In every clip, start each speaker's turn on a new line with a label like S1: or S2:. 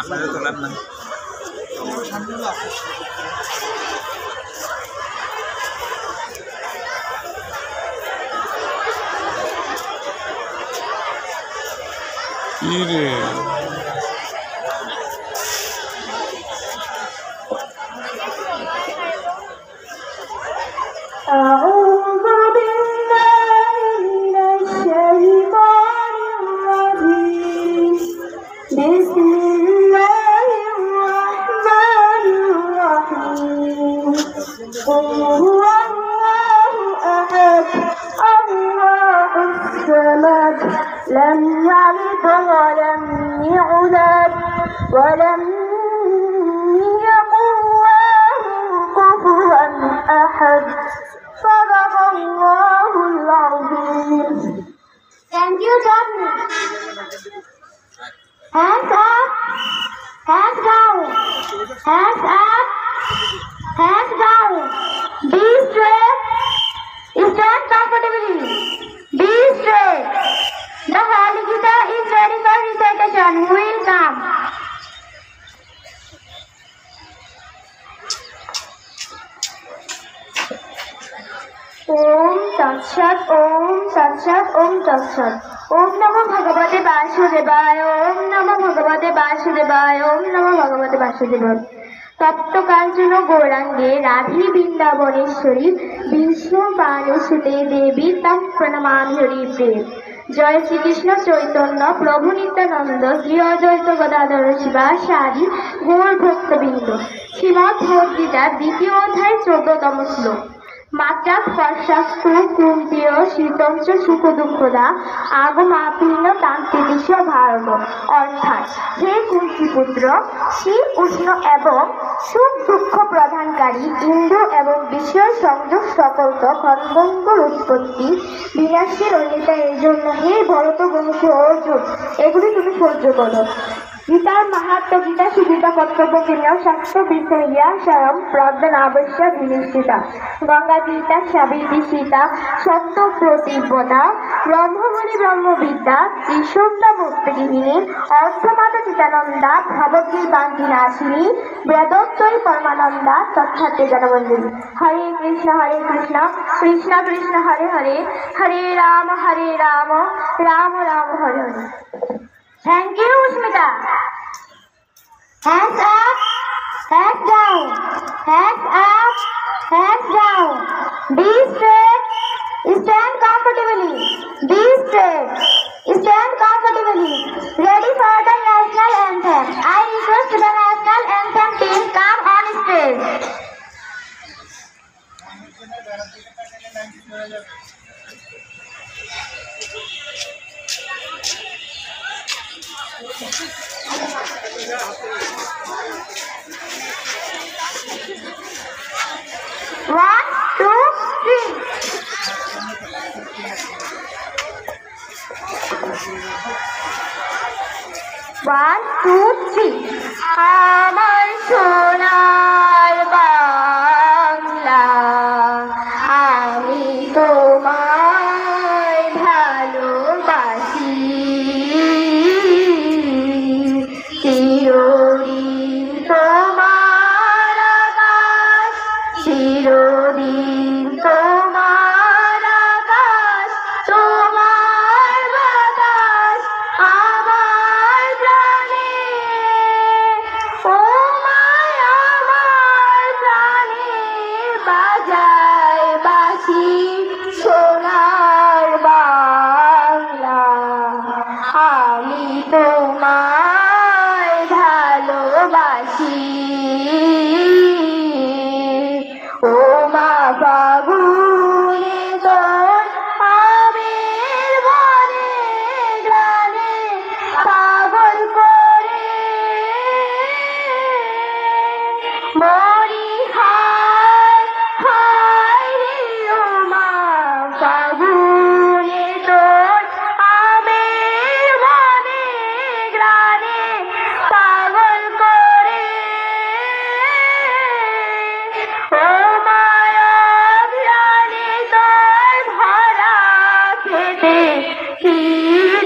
S1: আপনারা তোলার না কি রে
S2: لم يلد ولم يولد ولم يكن له كفوا أحد صدق الله العظيم. Thank you, Johnny. Hands up, hands down, hands up, hands down. Be straight, stand comfortably. Be straight. The Holy Gita is ready for recitation. Who will come? Om Tat Sat, Om Tat Sat, Om Tat Sat. Om Namo Bhagavate Vasudevaya, Om Namo Bhagavate Vasudevaya, Om Namo Bhagavate Vasudevaya. তপ্ত কাঞ্চন গৌরাঙ্গে রাধে বৃন্দাবনেশ্বরী বিষ্ণু পানুসুতে দেবী তম প্রণমামি হরিপ্রিয়। জয় শ্রীকৃষ্ণ চৈতন্য প্রভু নিত্যানন্দ শ্রী অদ্বৈত গদাধর শিবাসাদি গৌর ভক্তবৃন্দ। শ্রীমদ্ ভগবদ্গীতার দ্বিতীয় অধ্যায় 14তম শ্লোক। মাত্রা স্পর্শাস্তু কুন্তীয় শীতঞ্চ সুখ দুঃখদা আগমাপীর্ণ তান্ত্রিক ভারত। অর্থাৎ হে কুন্তীপুত্র, শীত উষ্ণ এবং সুখ দুঃখ প্রদানকারী ইন্দ্র এবং বিষয় সংযোগ সকলত খণ্ডঙ্গর উৎপত্তি বিনাশের অনিতা এর জন্য হে ভরত বংশী অর্জুন এগুলি তুমি সহ্য করো। গীতার মাহাত্ম গীতা সুগীতা কর্তব্য কিনা শাস্ত্র বিষয়া স্বয়ং প্রজ্ঞান আবশ্যক বিনিশ্চিতা গঙ্গা গীতা সাবিত্রী সীতা সত্য প্রতিব্রতা ব্রহ্মমণি ব্রহ্মবিদ্যা ত্রিশূন্যা মুক্তিগৃহিণী অর্থমাতা চিতানন্দা ভবদ্গীর বান্তি নাশিনী বেদোত্তরী পরমানন্দা তথার্থে জনবন্দিনী। হরে Krishna Krishna Krishna Hare Hare Hare Ram Ram Ram Hare Hare. Thank you, Smita. Hands up, hands down, hands up, hands down. Be straight, stand comfortably. Be straight, stand comfortably. Ready for the national anthem. I request the national anthem team come on stage. One, two, three. One, two, three. আমার সোনার বাংলা আমি তোমায় ভালোবাসি চিরদিন তোমার আকাশ চিরদিন তোমার আকাশ তোমার বাতাস আমার প্রাণে ও মায়া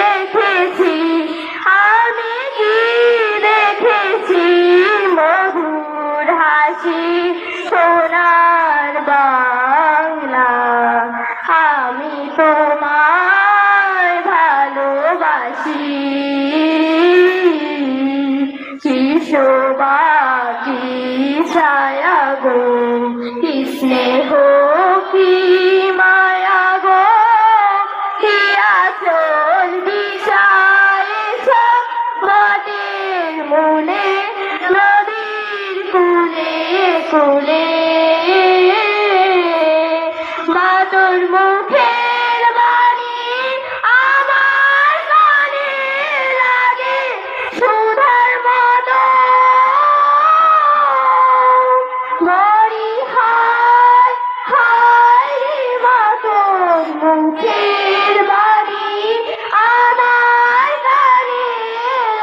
S2: দেখেছি, আমি কি দেখেছি, মধুর হাসি সোনার বাংলা। আমি তোমায় ভালোবাসি, কি শোভা কি ছায়া গো, কি স্নেহ কি মায়া গো, কি আচল দিশাইছ মাটির মনে, নদীর কুলে কুলে। মা তোর মুখের বাণী আমার কানে লাগে সুধার মতো, মরি হায় হায় রে মা তোর মুখের বাণী আমার কানে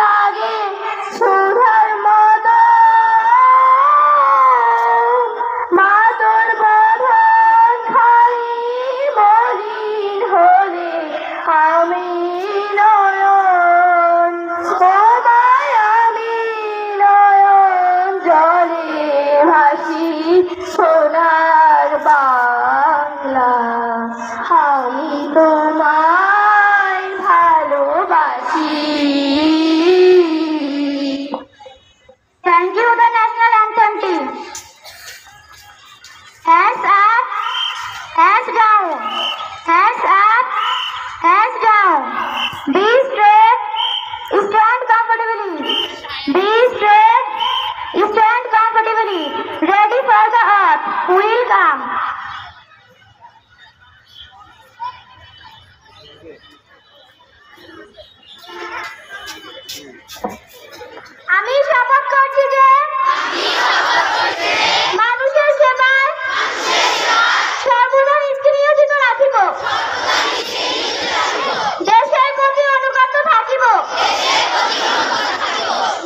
S2: লাগে সুধার মতো। মা তোর বধন খালি মলিন হলে আমি নয়ন, ও মায় আমি নয়ন জলে ভাসি সোনার বাংলা। আমি তোমায় ভালোবাসি। Thank you, the national anthem team. Hands up, hands down, hands up, hands down. Be straight, stand comfortably. Be straight, stand comfortably. Ready for the earth. Will come. আমি শপথ করছি যে মানুষের সেবায় সর্বদা নিজকে নিয়োজিত রাখিব, দেশের প্রতি অনুগত থাকিব,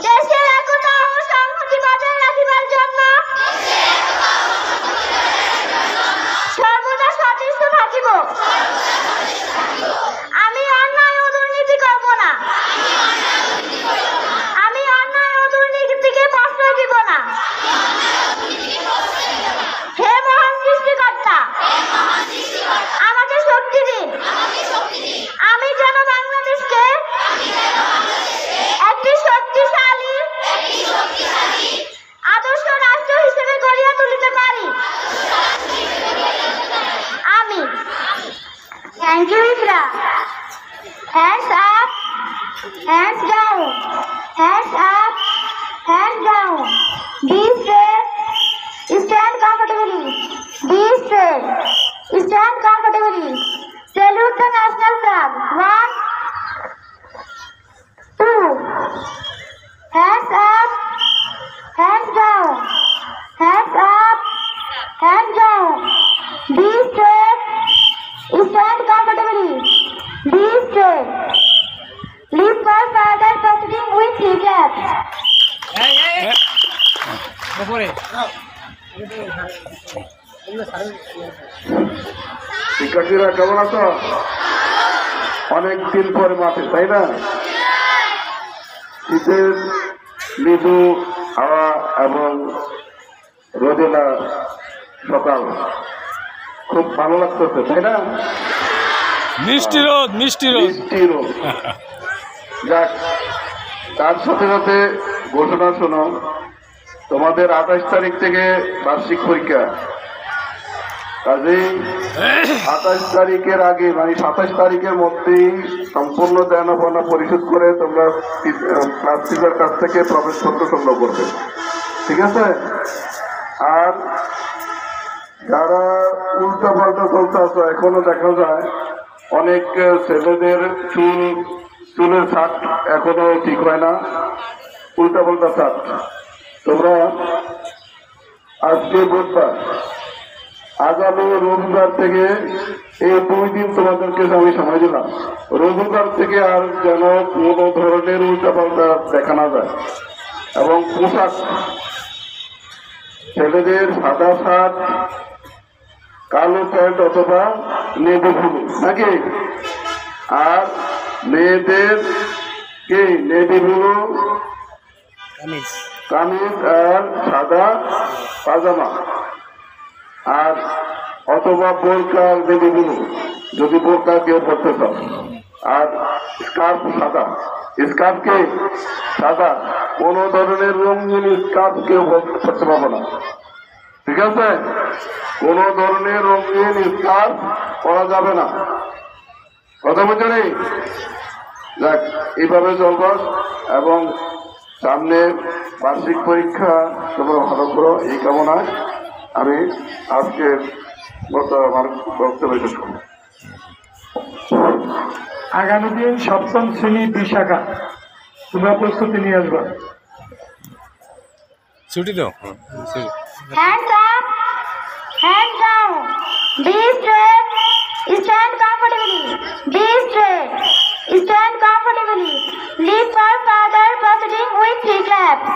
S2: দেশের একতা ও সংহতি বজায় রাখিবার জন্য সর্বদা সচেষ্ট থাকিব। আমি অন্যায় ও দুর্নীতি করব না, আমি অন্যায় ও দুর্নীতিকে প্রশ্রয় দিব না। হে মহান সৃষ্টিকর্তা, আমাকে শক্তি দিন, আমি যেন বাংলাদেশকে একটি শক্তিশালী আদর্শ রাষ্ট্র হিসেবে গড়িয়া তুলিতে পারি। আমি thank you Isra. Hands up, hands down, hands up, hands down. Be straight, stand comfortably. Be straight, stand comfortably. Salute the national flag. 1, 2. Hands up, hands down, hands up, hands down. Be straight, stand comfortably. Be straight. Leave for further proceeding with hijab.
S3: শিক্ষার্থীরা কেমন আছো? অনেক দিন পরে মাঠে, তাই না? শীতের মৃদু হাওয়া এবং রোদেলা সকাল খুব ভালো লাগতেছে, তাই না?
S1: মিষ্টি রোদ, মিষ্টি রোদ।
S3: মিষ্টি রোদ। যাক, তার সাথে সাথে ঘোষণা শোনো, তোমাদের 28 তারিখ থেকে বার্ষিক পরীক্ষা। কাজেই 28 তারিখের আগে মানে 27 তারিখের মধ্যেই সম্পূর্ণ দেনাপাওনা পরিশোধ করে তোমরা ক্লাস টিচার কাছ থেকে প্রবেশপত্র সংগ্রহ করবে, ঠিক আছে? আর যারা উল্টা পাল্টা চলতে আসো, এখনো দেখা যায় অনেক ছেলেদের চুলের ছাট এখনো ঠিক হয় না, উল্টা পাল্টা ছাট। তোমরা আজকে বুধবার, আগামী রবিবার থেকে এই 2 দিন তোমাদেরকে আমি সময় দিলাম, রবিবার থেকে আর যেন কোনো ধরনের উল্টা পাল্টা দেখা না যায়। এবং পোশাক, ছেলেদের সাদা শার্ট, কালো প্যান্ট অথবা নেভি ব্লু, নাকি? আর মেয়েদের কি নেভি ব্লু কামিজ আর সাদা পাজামা, আর অথবা বোরকা নেভি ব্লু যদি বোরকা কেউ পড়তে চাও, আর স্কার্ফ সাদা, স্কার্ফকে সাদা, কোন ধরনের রঙিন স্কার্ফ কেউ পড়তে পারবো না, ঠিক আছে? কোন ধরনের রঙিন স্কার্ফ পরা যাবে না, কথা বুঝে নেই? যাক, এইভাবে চলবো। এবং সামনে বার্ষিক পরীক্ষা তোমরা ভালো করো, এই কামনায় আমি আজকের মতো আমার বক্তব্য শেষ করব।
S4: আগামী দিন সপ্তম শ্রেণী বিশাখা, তোমরা প্রস্তুতি নিয়ে আসবা।
S1: ছুটি দাও, ছুটি।
S2: Hands up, hands down. Be straight. Stand comfortably. Be straight. Stand comfortably. Lift for further proceeding with 3 claps.